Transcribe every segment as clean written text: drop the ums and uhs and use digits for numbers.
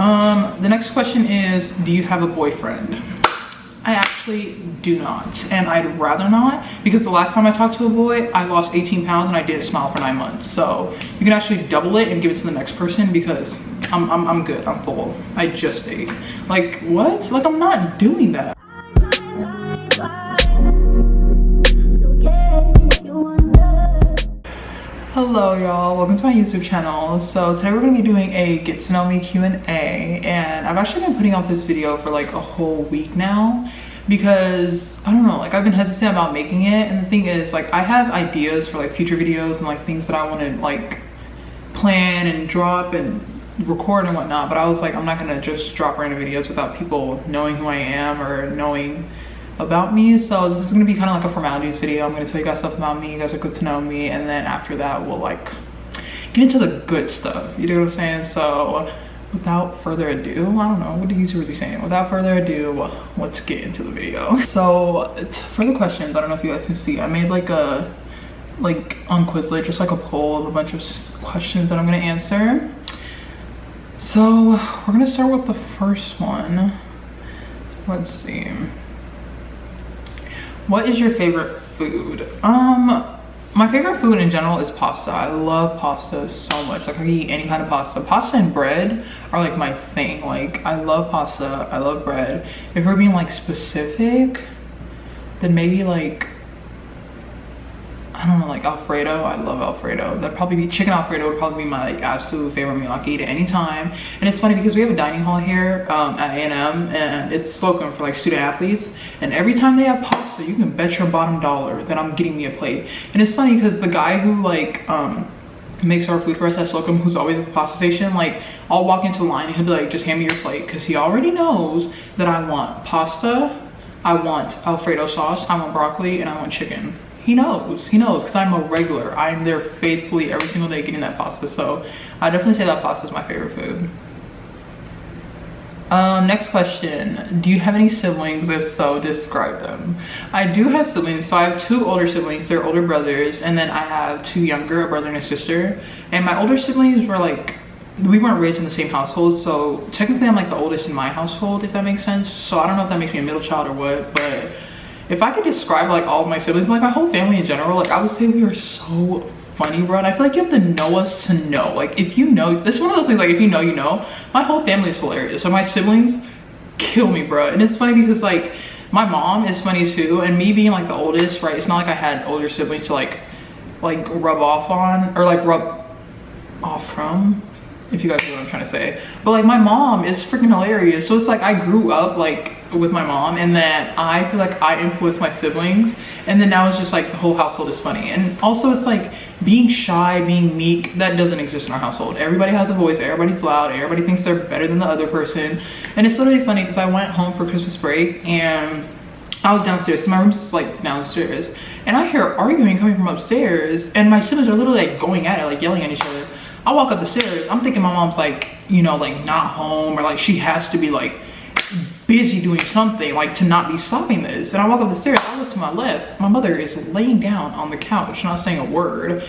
The next question is, do you have a boyfriend? I actually do not, and I'd rather not, because the last time I talked to a boy, I lost 18 pounds and I didn't smile for 9 months. So you can actually double it and give it to the next person, because I'm good, I'm full. I just ate. Like, what? Like, I'm not doing that. Hello y'all, welcome to my YouTube channel. So today we're gonna be doing a get to know me Q&A, and I've actually been putting off this video for like a whole week now because I don't know, like I've been hesitant about making it. And the thing is, like, I have ideas for like future videos and like things that I want to like plan and drop and record and whatnot, but I was like, I'm not gonna just drop random videos without people knowing who I am or knowing about me. So this is gonna be kind of like a formalities video. I'm gonna tell you guys stuff about me, you guys are good to know me, and then after that we'll like get into the good stuff, you know what I'm saying? So without further ado, I don't know, what do YouTubers be saying? Without further ado, let's get into the video. So for the questions, I don't know if you guys can see, I made like a on Quizlet, just like a poll of a bunch of questions that I'm gonna answer. So we're gonna start with the first one. Let's see. What is your favorite food? My favorite food in general is pasta. I love pasta so much. Like, I can eat any kind of pasta. Pasta and bread are like my thing. Like, I love pasta, I love bread. If we're being like specific, then maybe like, I don't know, like Alfredo. I love Alfredo. That'd probably be, chicken Alfredo would probably be my like absolute favorite meal. I can eat it anytime. And it's funny because we have a dining hall here at A&M, and it's spoken for like student athletes. And every time they have pasta, you can bet your bottom dollar that I'm getting me a plate. And it's funny because the guy who like makes our food for us at Slocum, who's always at the pasta station, like I'll walk into the line and he'll be like, just hand me your plate, because he already knows that I want pasta, I want Alfredo sauce, I want broccoli, and I want chicken. He knows because I'm a regular. I'm there faithfully every single day getting that pasta. So I definitely say that pasta is my favorite food. Next question, do you have any siblings? If so, describe them. I do have siblings. So I have 2 older siblings, they're older brothers, and then I have 2 younger, a brother and a sister. And my older siblings were like, we weren't raised in the same household, so technically I'm like the oldest in my household, if that makes sense. So I don't know if that makes me a middle child or what, but if I could describe like all of my siblings, like my whole family in general, like I would say we are so funny, bro. And I feel like you have to know us to know. Like, if you know, this is one of those things, like if you know, you know. My whole family is hilarious. So my siblings kill me, bro. And it's funny because like my mom is funny too, and me being like the oldest, right, it's not like I had older siblings to like rub off on, or like rub off from, if you guys know what I'm trying to say. But like my mom is freaking hilarious. So it's like I grew up like with my mom, and then I feel like I influenced my siblings, and then now it's just like the whole household is funny. And also it's like being shy, being meek, that doesn't exist in our household. Everybody has a voice, everybody's loud, everybody thinks they're better than the other person. And it's literally funny because I went home for Christmas break and I was downstairs, so my room's like downstairs, and I hear arguing coming from upstairs, and my siblings are literally like going at it, like yelling at each other. I walk up the stairs, I'm thinking my mom's like, you know, like not home, or like she has to be like busy doing something, like to not be stopping this. And I walk up the stairs, I look to my left, my mother is laying down on the couch, not saying a word.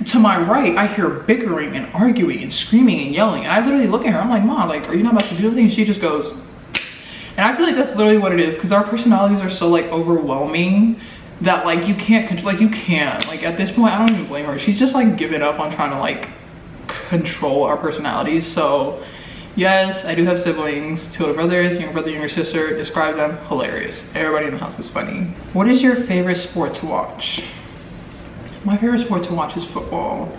To my right, I hear bickering and arguing and screaming and yelling. And I literally look at her, I'm like, Mom, like, are you not about to do anything? And she just goes, and I feel like that's literally what it is, because our personalities are so like overwhelming that like you can't control, like you can't, like at this point, I don't even blame her. She's just like given up on trying to like control our personalities. So yes, I do have siblings, 2 older brothers, younger brother, younger sister. Describe them, hilarious. Everybody in the house is funny. What is your favorite sport to watch? My favorite sport to watch is football.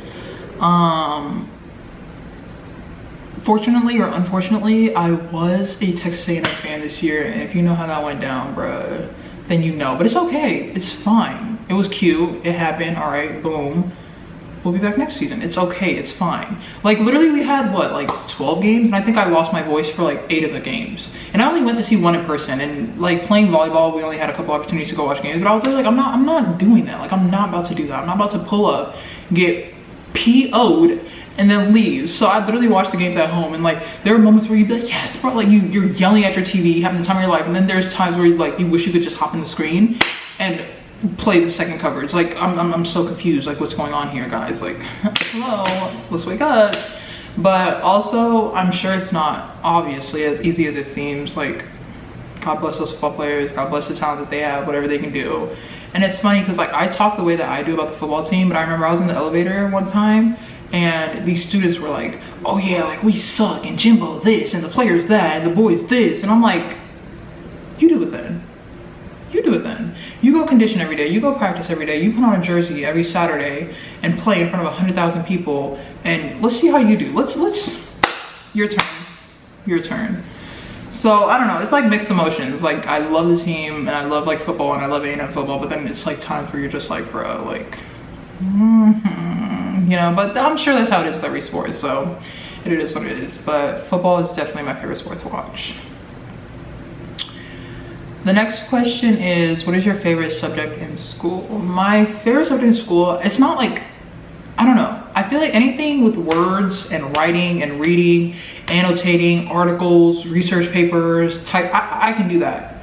Fortunately or unfortunately, I was a Texas A&M fan this year, and if you know how that went down, bruh, then you know. But it's okay, it's fine. It was cute, it happened, all right, boom. We'll be back next season. It's okay, it's fine. Like literally we had what, like 12 games, and I think I lost my voice for like 8 of the games. And I only went to see 1 in person, and like playing volleyball, we only had a couple opportunities to go watch games, but I was like, I'm not doing that. Like I'm not about to do that. I'm not about to pull up, get PO'd, and then leave. So I literally watched the games at home, and like there were moments where you'd be like, yes, bro, like you're yelling at your TV, having the time of your life, and then there's times where you wish you could just hop in the screen and play the second coverage. Like I'm so confused, like what's going on here, guys? Like hello, let's wake up. But also, I'm sure it's not obviously as easy as it seems. Like, God bless those football players, God bless the talent that they have, whatever they can do. And it's funny because like I talk the way that I do about the football team, but I remember I was in the elevator one time and these students were like, oh yeah, like we suck and Jimbo this and the players that and the boys this. And I'm like, you do it then. You do it then. You go condition every day, you go practice every day, you put on a jersey every Saturday and play in front of 100,000 people, and let's see how you do. Let's your turn. So I don't know, it's like mixed emotions. Like I love the team and I love like football and I love A&M football, but then it's like times where you're just like, bro, like, you know, but I'm sure that's how it is with every sport, so it is what it is. But football is definitely my favorite sport to watch. The next question is, what is your favorite subject in school? My favorite subject in school, it's not like, I don't know. I feel like anything with words and writing and reading, annotating, articles, research papers, I can do that.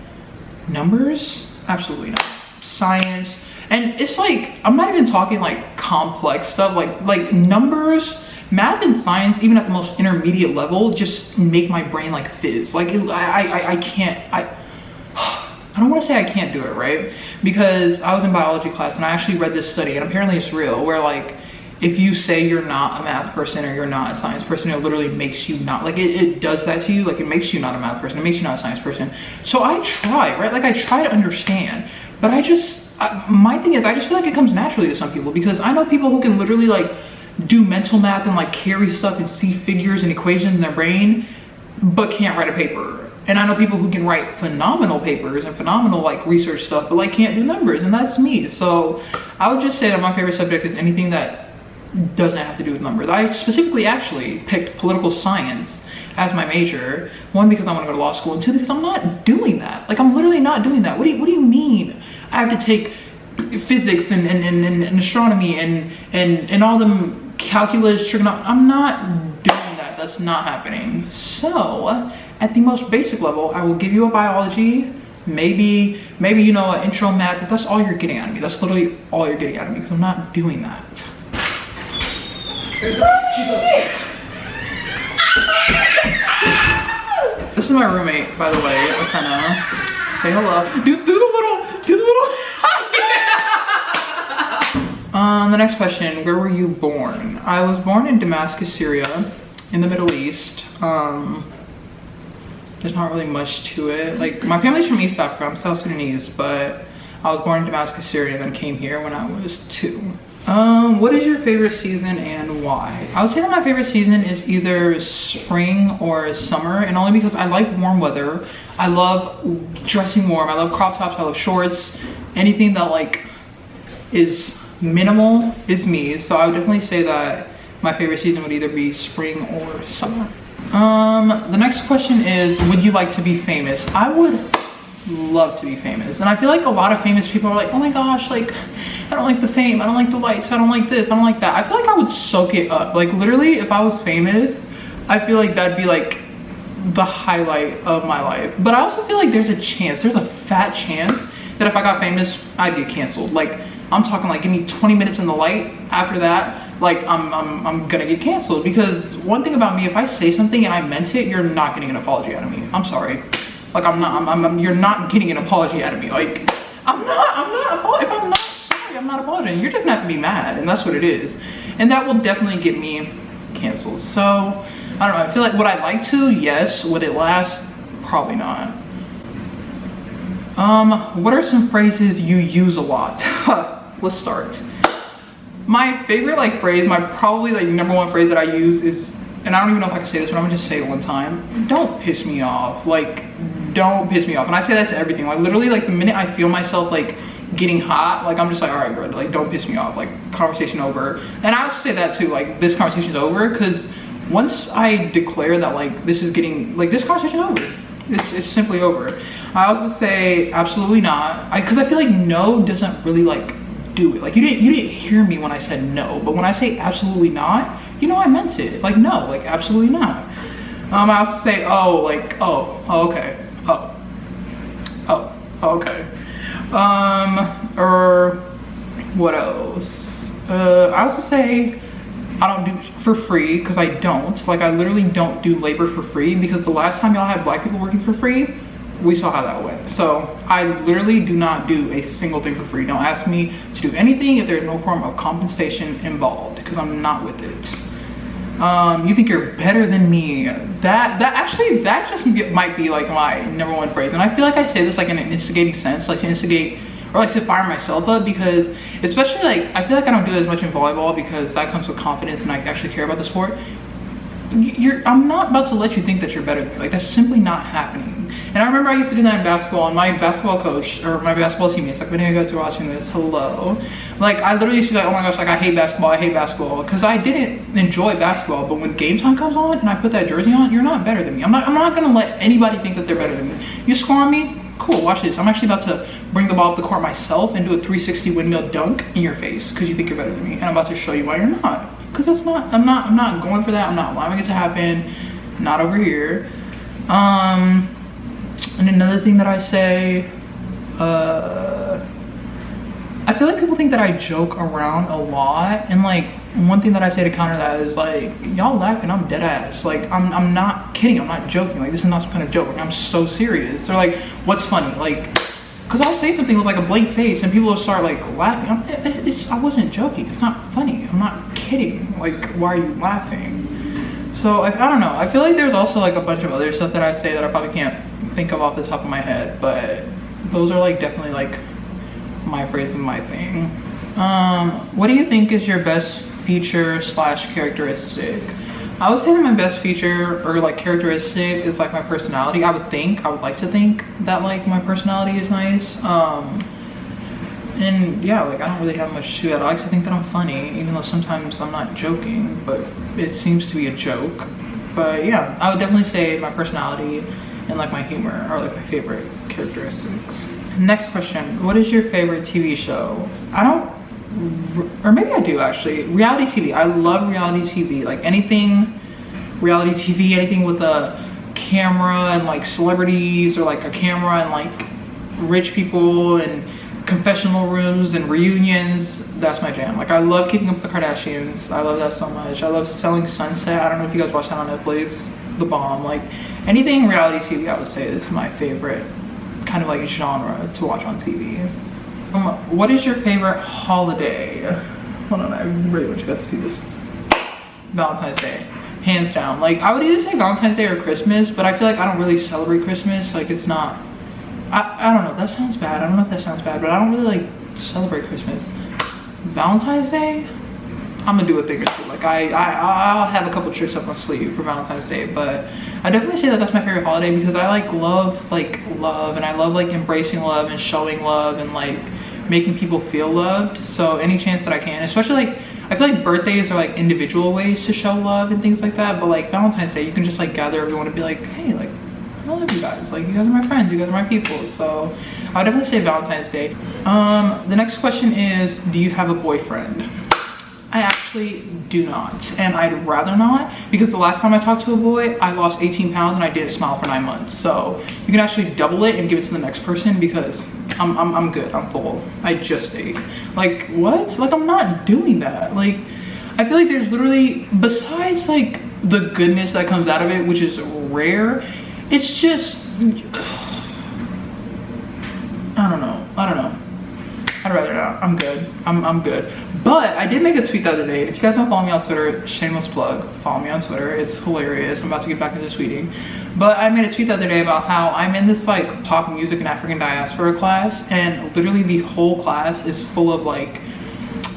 Numbers? Absolutely not. Science. And it's like, I'm not even talking like complex stuff, like numbers, math and science, even at the most intermediate level, just make my brain like fizz. Like I can't, I don't want to say I can't do it, right? Because I was in biology class and I actually read this study, and apparently it's real, where like if you say you're not a math person or you're not a science person, it literally makes you not, like it does that to you. Like it makes you not a math person, it makes you not a science person. So I try, right? Like I try to understand, but my thing is I just feel like it comes naturally to some people, because I know people who can literally like do mental math and like carry stuff and see figures and equations in their brain, but can't write a paper. And I know people who can write phenomenal papers and phenomenal like research stuff, but like can't do numbers, and that's me. So I would just say that my favorite subject is anything that doesn't have to do with numbers. I specifically actually picked political science as my major. One, because I want to go to law school, and two, because I'm not doing that. Like I'm literally not doing that. What do you mean? I have to take physics and astronomy and all them calculus, trigonometry. I'm not doing that. That's not happening. So at the most basic level, I will give you a biology, maybe you know an intro math, but that's all you're getting out of me. That's literally all you're getting out of me, because I'm not doing that. This is my roommate, by the way. I kind of say hello. Do the little. The next question, where were you born? I was born in Damascus, Syria, in the Middle East. There's not really much to it. Like my family's from East Africa, I'm South Sudanese, but I was born in Damascus, Syria, and then came here when I was 2. What is your favorite season and why? I would say that my favorite season is either spring or summer, and only because I like warm weather. I love dressing warm, I love crop tops, I love shorts. Anything that like is minimal is me. So I would definitely say that my favorite season would either be spring or summer. The next question is, would you like to be famous? I would love to be famous, and I feel like a lot of famous people are like, oh my gosh, like I don't like the fame, I don't like the lights, I don't like this, I don't like that. I feel like I would soak it up. Like literally, if I was famous, I feel like that'd be like the highlight of my life. But I also feel like there's a fat chance that if I got famous, I'd get canceled. Like I'm talking like, give me 20 minutes in the light, after that like I'm gonna get canceled. Because one thing about me, if I say something and I meant it, you're not getting an apology out of me. I'm sorry. Like you're not getting an apology out of me. Like if I'm not sorry, I'm not apologizing. You're just gonna have to be mad, and that's what it is. And that will definitely get me canceled. So I don't know, I feel like would I like to? Yes. Would it last? Probably not. What are some phrases you use a lot? Let's start. My favorite like phrase, my probably like number one phrase that I use is, and I don't even know if I can say this, but I'm gonna just say it one time. Don't piss me off. Like, don't piss me off. And I say that to everything. Like literally, like the minute I feel myself like getting hot, like I'm just like, all right, bro, like don't piss me off. Like conversation over. And I would say that too, like this conversation's over, because once I declare that like this is getting, like this conversation's over. It's simply over. I also say absolutely not, because I feel like no doesn't really like do it. Like you didn't hear me when I said no, but when I say absolutely not, you know I meant it. Like no, like absolutely not. I also say oh, like oh okay, oh okay. Or what else? I also say I don't do for free, because I don't. Like, I literally don't do labor for free, because the last time y'all had black people working for free, we saw how that went. So I literally do not do a single thing for free. Don't ask me to do anything if there's no form of compensation involved, because I'm not with it. You think you're better than me. That just might be like my number one phrase. And I feel like I say this like in an instigating sense, like to instigate or like to fire myself up, because especially like, I feel like I don't do as much in volleyball because that comes with confidence and I actually care about the sport. I'm not about to let you think that you're better than me. Like, that's simply not happening. And I remember I used to do that in basketball, and my basketball coach, or my basketball teammates, like, if any of you guys are watching this, hello. Like, I literally used to be like, oh my gosh, like, I hate basketball, because I didn't enjoy basketball. But when game time comes on and I put that jersey on, you're not better than me. I'm not gonna let anybody think that they're better than me. You score on me, cool, watch this. I'm actually about to bring the ball up the court myself and do a 360 windmill dunk in your face because you think you're better than me, and I'm about to show you why you're not. Because that's not, I'm not going for that. I'm not allowing it to happen. Not over here. And another thing that I say, I feel like people think that I joke around a lot, and like one thing that I say to counter that is like, y'all laughing, I'm dead ass. Like, I'm not kidding, I'm not joking. Like, this is not some kind of joke. Like, I'm so serious. They're like, what's funny? Like, because I'll say something with like a blank face and people will start like laughing. I wasn't joking. It's not funny. I'm not kidding. Like, why are you laughing? So I don't know. I feel like there's also like a bunch of other stuff that I say that I probably can't think of off the top of my head, but those are like definitely like my phrase and my thing. What do you think is your best feature / characteristic? I would say that my best feature or like characteristic is like my personality. I would like to think that like my personality is nice. And yeah, like I don't really have much to it. I like to think that I'm funny, even though sometimes I'm not joking, but it seems to be a joke. But yeah, I would definitely say my personality and like my humor are like my favorite characteristics. Next question, what is your favorite TV show? I don't, or maybe I do actually. Reality TV. I love reality TV. Like anything reality TV, anything with a camera and like celebrities, or like a camera and like rich people and confessional rooms and reunions. That's my jam. Like I love Keeping Up with the Kardashians. I love that so much. I love Selling Sunset. I don't know if you guys watch that on Netflix. The bomb. Like anything reality TV, I would say is my favorite kind of like genre to watch on TV. What is your favorite holiday? Hold on, I really want you guys to see this. Valentine's Day, hands down. Like I would either say Valentine's Day or Christmas, but I feel like I don't really celebrate Christmas. Like it's not, I don't know, that sounds bad. I don't know if that sounds bad, but I don't really like celebrate Christmas. Valentine's Day, I'm gonna do a thing or two. Like I'll have a couple tricks up my sleeve for Valentine's Day, but I definitely say that that's my favorite holiday because I like love, and I love like embracing love and showing love and like making people feel loved. So any chance that I can, especially like I feel like birthdays are like individual ways to show love and things like that, but like Valentine's Day you can just like gather everyone and be like, hey, like I love you guys, like you guys are my friends, you guys are my people. So I would definitely say Valentine's Day. The next question is, do you have a boyfriend? I actually do not, and I'd rather not, because the last time I talked to a boy, I lost 18 pounds and I didn't smile for 9 months. So you can actually double it and give it to the next person because I'm good, I'm full. I just ate. Like what? Like I'm not doing that. Like I feel like there's literally, besides like the goodness that comes out of it, which is rare, it's just, I don't know. I'd rather not. I'm good. I'm good. But I did make a tweet the other day. If you guys don't follow me on Twitter, shameless plug, follow me on Twitter. It's hilarious. I'm about to get back into tweeting. But I made a tweet the other day about how I'm in this like pop music and African diaspora class, and literally the whole class is full of like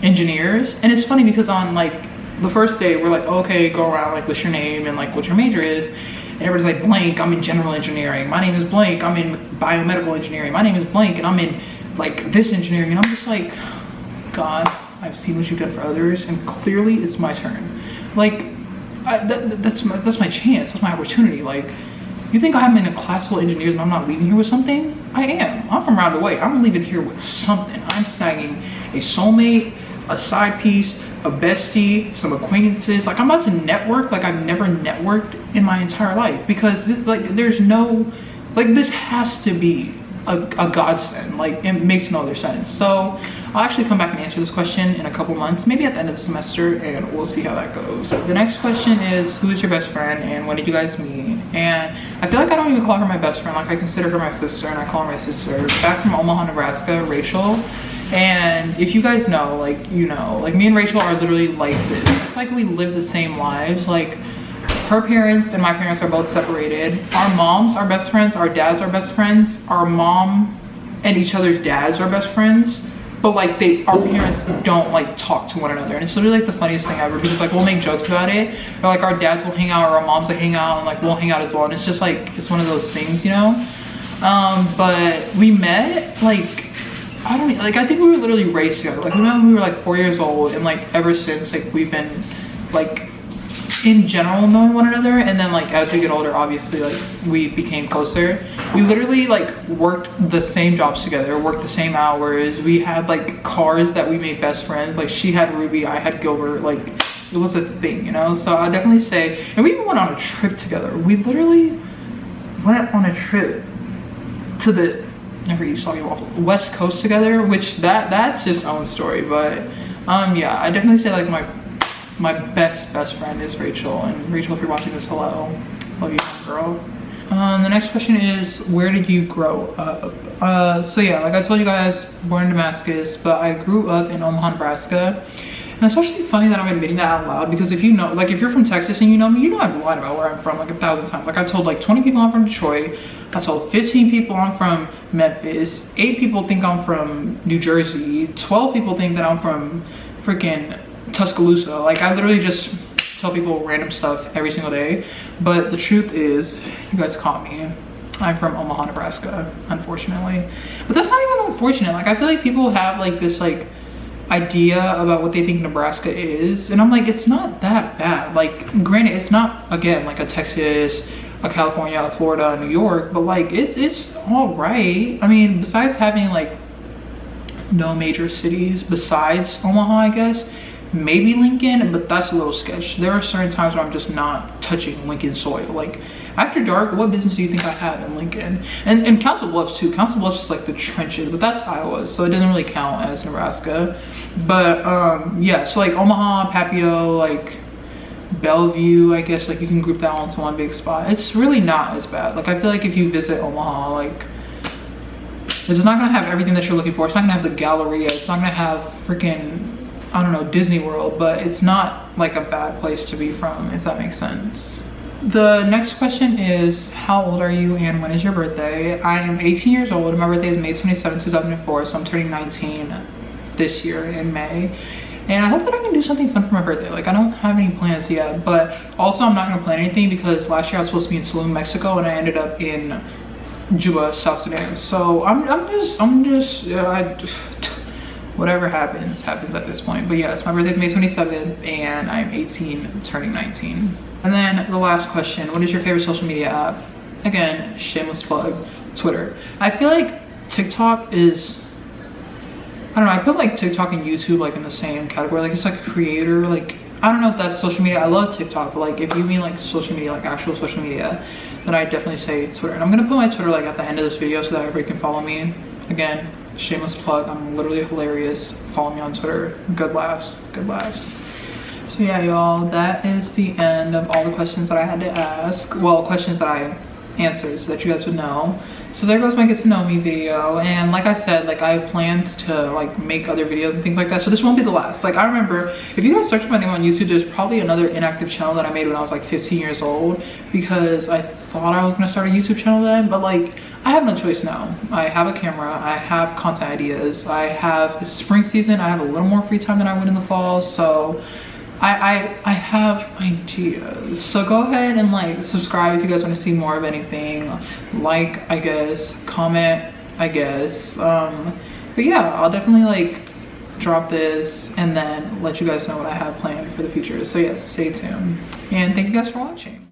engineers. And it's funny because on like the first day we're like, okay, go around, like what's your name and like what your major is. And everybody's like, blank, I'm in general engineering. My name is blank, I'm in biomedical engineering. My name is blank and I'm in like this engineering. And I'm just like, God, I've seen what you've done for others and clearly it's my turn. Like that's my chance, that's my opportunity. Like you think I'm in a class full of engineers and I'm not leaving here with something? I am. I'm from around the way. I'm leaving here with something. I'm snagging a soulmate, a side piece, a bestie, some acquaintances. Like I'm about to network like I've never networked in my entire life, because like there's no, like this has to be a godsend. Like, it makes no other sense. So I'll actually come back and answer this question in a couple months, maybe at the end of the semester, and we'll see how that goes. The next question is, who is your best friend and when did you guys meet? And I feel like I don't even call her my best friend. Like, I consider her my sister, and I call her my sister. Back from Omaha, Nebraska, Rachel. And if you guys know, like, you know, like, me and Rachel are literally like this. It's like we live the same lives. Like, her parents and my parents are both separated. Our moms are best friends, our dads are best friends. Our mom and each other's dads are best friends, but like our parents don't like talk to one another. And it's literally like the funniest thing ever, because like we'll make jokes about it, or like our dads will hang out, or our moms will hang out, and like we'll hang out as well. And it's just like, it's one of those things, you know. But we met like, I don't like, I think we were literally raised together. Like, we met when we were like 4 years old, and like ever since, like, we've been like in general knowing one another. And then like as we get older, obviously, like, we became closer. We literally like worked the same jobs together, worked the same hours. We had like cars that we made best friends. Like, she had Ruby, I had Gilbert. Like, it was a thing, you know. So I definitely say, and we even went on a trip together. We literally went on a trip to the West Coast together, which that's just own story. But yeah, I definitely say like my best friend is Rachel. And Rachel, if you're watching this, hello, love you, girl. The next question is, where did you grow up? So yeah, like I told you guys, born in Damascus, but I grew up in Omaha, Nebraska. And it's actually funny that I'm admitting that out loud, because if you know, like, if you're from Texas and you know me, you know I've lied about where I'm from like 1,000 times. Like, I've told like 20 people I'm from Detroit. I told 15 people I'm from Memphis. 8 people think I'm from New Jersey. 12 people think that I'm from freaking Tuscaloosa. Like, I literally just tell people random stuff every single day. But the truth is, you guys caught me, I'm from Omaha, Nebraska, unfortunately. But that's not even unfortunate. Like, I feel like people have like this like idea about what they think Nebraska is, and I'm like, it's not that bad. Like, granted, it's not, again, like a Texas, a California, a Florida, a New York, but like it's all right. I mean, besides having like no major cities besides Omaha, I guess maybe Lincoln, but that's a little sketch. There are certain times where I'm just not touching Lincoln soil. Like, after dark, what business do you think I have in Lincoln? And Council Bluffs too. Council Bluffs is like the trenches, but that's Iowa, so it doesn't really count as Nebraska. But yeah, so like Omaha, Papio, like Bellevue, I guess, like you can group that all into one big spot. It's really not as bad. Like, I feel like if you visit Omaha, like, it's not gonna have everything that you're looking for. It's not gonna have the Galleria. It's not gonna have freaking, I don't know, Disney World, but it's not like a bad place to be from, if that makes sense. The next question is, how old are you and when is your birthday? I am 18 years old and my birthday is May 27, 2004, so I'm turning 19 this year in May. And I hope that I can do something fun for my birthday. Like, I don't have any plans yet, but also I'm not gonna plan anything because last year I was supposed to be in Tulum, Mexico, and I ended up in Juba, South Sudan. So I'm just whatever happens at this point. But yes, my birthday is May 27th and I'm 18, turning 19. And then the last question, what is your favorite social media app? Again, shameless plug, Twitter. I feel like TikTok is, I don't know, I put like TikTok and YouTube like in the same category. Like, it's like a creator, like, I don't know if that's social media. I love TikTok, but like if you mean like social media, like actual social media, then I definitely say Twitter. And I'm gonna put my Twitter like at the end of this video so that everybody can follow me. Again, shameless plug, I'm literally hilarious. Follow me on Twitter. Good laughs, good laughs. So yeah, y'all, that is the end of all the questions that I had to ask. Well, questions that I answered so that you guys would know. So there goes my get to know me video. And like I said, like, I have plans to like make other videos and things like that, so this won't be the last. Like, I remember, if you guys search my name on YouTube, there's probably another inactive channel that I made when I was like 15 years old, because I thought I was gonna start a YouTube channel then, but like, I have no choice now. I have a camera, I have content ideas, I have, it's spring season, I have a little more free time than I would in the fall, so I have ideas. So go ahead and like subscribe if you guys want to see more of anything. Like, I guess, comment, I guess. But yeah, I'll definitely like drop this and then let you guys know what I have planned for the future. So yes, stay tuned. And thank you guys for watching.